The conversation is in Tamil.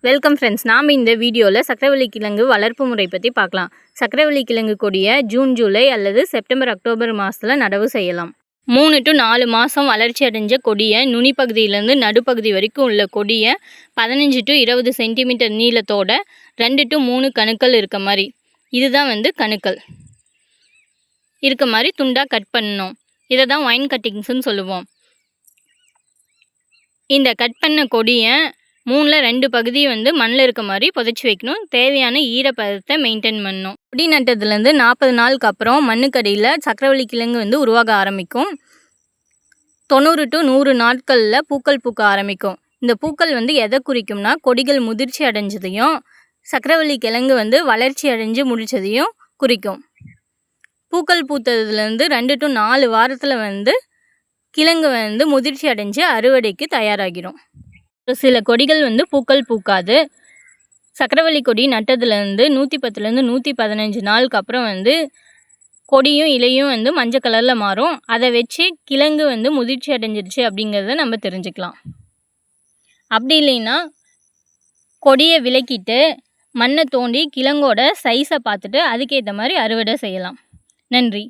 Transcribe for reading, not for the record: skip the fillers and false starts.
Welcome friends. நாம் இந்த வீடியோவில் சக்கரவள்ளி கிழங்கு வளர்ப்பு முறை பற்றி பார்க்கலாம். சக்கரவள்ளி கிழங்கு கொடியை ஜூன் ஜூலை அல்லது செப்டம்பர் அக்டோபர் மாதத்தில் நடவு செய்யலாம். 3 to 4 மாதம் வளர்ச்சி அடைஞ்ச கொடியை நுனிப்பகுதியிலேருந்து நடுப்பகுதி வரைக்கும் உள்ள கொடியை 15 to 20 சென்டிமீட்டர் நீளத்தோட 2 to 3 கணுக்கள் இருக்க மாதிரி, இதுதான் கணுக்கள் இருக்க மாதிரி துண்டாக கட் பண்ணணும். இதை தான் வைன் கட்டிங்ஸ்ன்னு சொல்லுவோம். இந்த கட் பண்ண கொடியை 3ல் 2 பகுதி மண்ணில் இருக்க மாதிரி புதைச்சி வைக்கணும். தேவையான ஈரப்பதத்தை மெயின்டைன் பண்ணணும். கொடி நட்டதுலேருந்து 40 நாளுக்கு அப்புறம் மண்ணுக்கடியில் சக்கரவள்ளி கிழங்கு உருவாக ஆரம்பிக்கும். 90 to 100 நாட்களில் பூக்கள் பூக்க ஆரம்பிக்கும். இந்த பூக்கள் எதை குறிக்கும்னா, கொடிகள் முதிர்ச்சி அடைஞ்சதையும் சக்கரவள்ளி கிழங்கு வளர்ச்சி அடைஞ்சு முடித்ததையும் குறிக்கும். பூக்கள் பூத்ததுலேருந்து 2 to 4 வாரத்தில் கிழங்கு முதிர்ச்சி அடைஞ்சு அறுவடைக்கு தயாராகிடும். சில கொடிகள் பூக்கள் பூக்காது. சக்கரவள்ளி கொடி நட்டதுலேருந்து 110லேருந்து 115 நாளுக்கு அப்புறம் கொடியும் இலையும் மஞ்சள் கலரில் மாறும். அதை வச்சு கிழங்கு முதிர்ச்சி அடைஞ்சிருச்சு அப்படிங்கிறத நம்ம தெரிஞ்சுக்கலாம். அப்படி இல்லைன்னா கொடியை விலக்கிட்டு மண்ணை தோண்டி கிழங்கோட சைஸை பார்த்துட்டு அதுக்கேற்ற மாதிரி அறுவடை செய்யலாம். நன்றி.